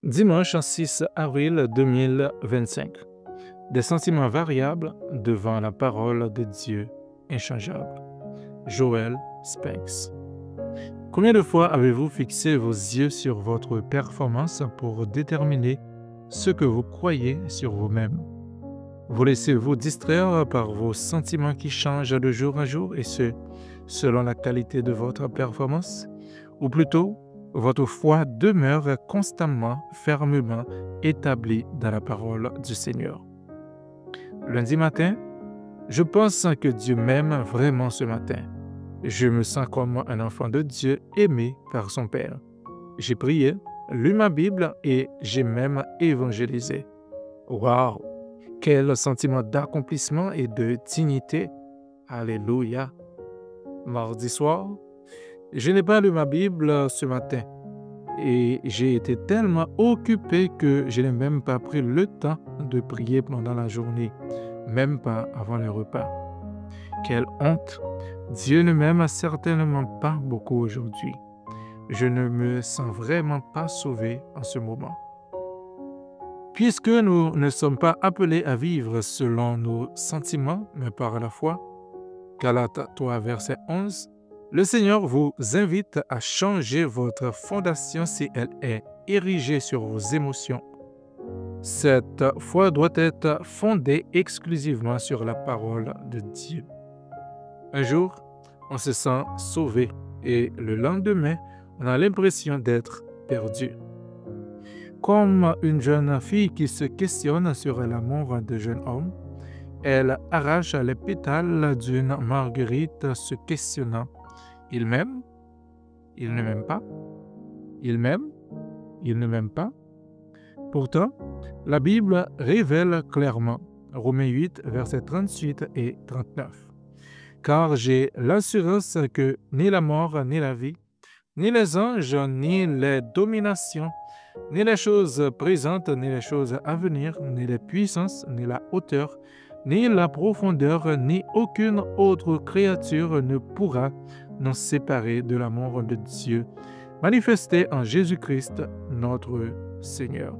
Dimanche 6 avril 2025. Des sentiments variables devant la parole de Dieu inchangeable. Joel Spinks. Combien de fois avez-vous fixé vos yeux sur votre performance pour déterminer ce que vous croyez sur vous-même? Vous laissez-vous distraire par vos sentiments qui changent de jour en jour et ce, selon la qualité de votre performance? Ou plutôt, votre foi demeure constamment, fermement établie dans la parole du Seigneur. Lundi matin, je pense que Dieu m'aime vraiment ce matin. Je me sens comme un enfant de Dieu aimé par son Père. J'ai prié, lu ma Bible et j'ai même évangélisé. Waouh! Quel sentiment d'accomplissement et de dignité! Alléluia! Mardi soir, je n'ai pas lu ma Bible ce matin et j'ai été tellement occupé que je n'ai même pas pris le temps de prier pendant la journée, même pas avant le repas. Quelle honte! Dieu ne m'aime certainement pas beaucoup aujourd'hui. Je ne me sens vraiment pas sauvé en ce moment. Puisque nous ne sommes pas appelés à vivre selon nos sentiments, mais par la foi, Galates 3, verset 11, le Seigneur vous invite à changer votre fondation si elle est érigée sur vos émotions. Cette foi doit être fondée exclusivement sur la parole de Dieu. Un jour, on se sent sauvé et le lendemain, on a l'impression d'être perdu. Comme une jeune fille qui se questionne sur l'amour d'un jeune homme, elle arrache les pétales d'une marguerite se questionnant. Il m'aime? Il ne m'aime pas? Il m'aime? Il ne m'aime pas? Pourtant, la Bible révèle clairement, Romains 8, versets 38 et 39. Car j'ai l'assurance que ni la mort, ni la vie, ni les anges, ni les dominations, ni les choses présentes, ni les choses à venir, ni les puissances, ni la hauteur, ni la profondeur, ni aucune autre créature ne pourra nous séparer de l'amour de Dieu, manifesté en Jésus-Christ, notre Seigneur.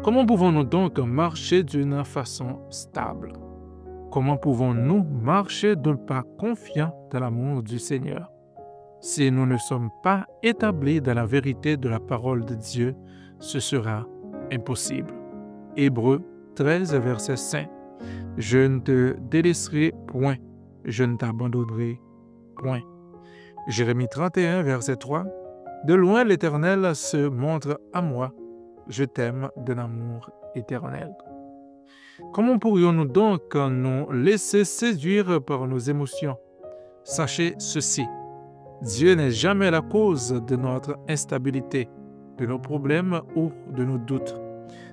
Comment pouvons-nous donc marcher d'une façon stable? Comment pouvons-nous marcher d'un pas confiant dans l'amour du Seigneur? Si nous ne sommes pas établis dans la vérité de la parole de Dieu, ce sera impossible. Hébreux 13, verset 5. Je ne te délaisserai point, je ne t'abandonnerai point. Jérémie 31, verset 3. De loin l'Éternel se montre à moi, je t'aime d'un amour éternel. Comment pourrions-nous donc nous laisser séduire par nos émotions? Sachez ceci. Dieu n'est jamais la cause de notre instabilité, de nos problèmes ou de nos doutes.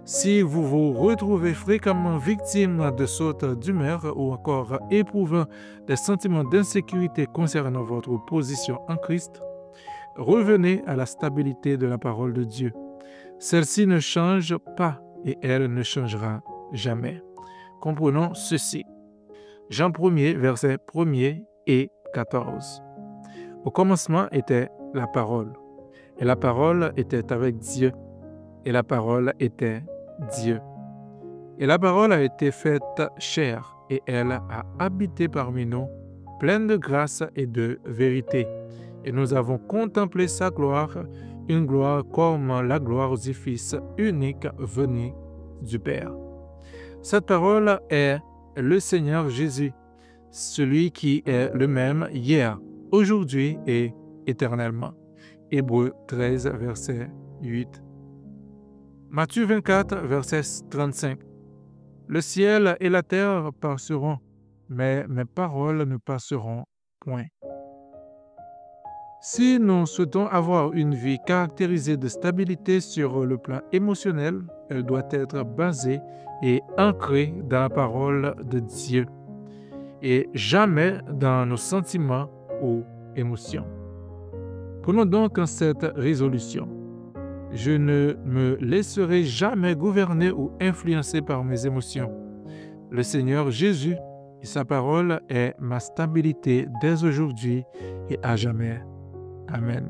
Si vous vous retrouvez fréquemment victime de sautes d'humeur ou encore éprouvant des sentiments d'insécurité concernant votre position en Christ, revenez à la stabilité de la parole de Dieu. Celle-ci ne change pas et elle ne changera jamais. Comprenons ceci. Jean 1er, versets 1er et 14. Au commencement était la parole, et la parole était avec Dieu, et la parole était Dieu. Et la parole a été faite chair, et elle a habité parmi nous, pleine de grâce et de vérité. Et nous avons contemplé sa gloire, une gloire comme la gloire du Fils unique venu du Père. Cette parole est le Seigneur Jésus, celui qui est le même hier, aujourd'hui et éternellement. Hébreux 13, verset 8. Matthieu 24, verset 35. Le ciel et la terre passeront, mais mes paroles ne passeront point. Si nous souhaitons avoir une vie caractérisée de stabilité sur le plan émotionnel, elle doit être basée et ancrée dans la parole de Dieu et jamais dans nos sentiments ou émotions. Prenons donc cette résolution. Je ne me laisserai jamais gouverner ou influencer par mes émotions. Le Seigneur Jésus et sa parole est ma stabilité dès aujourd'hui et à jamais. Amen.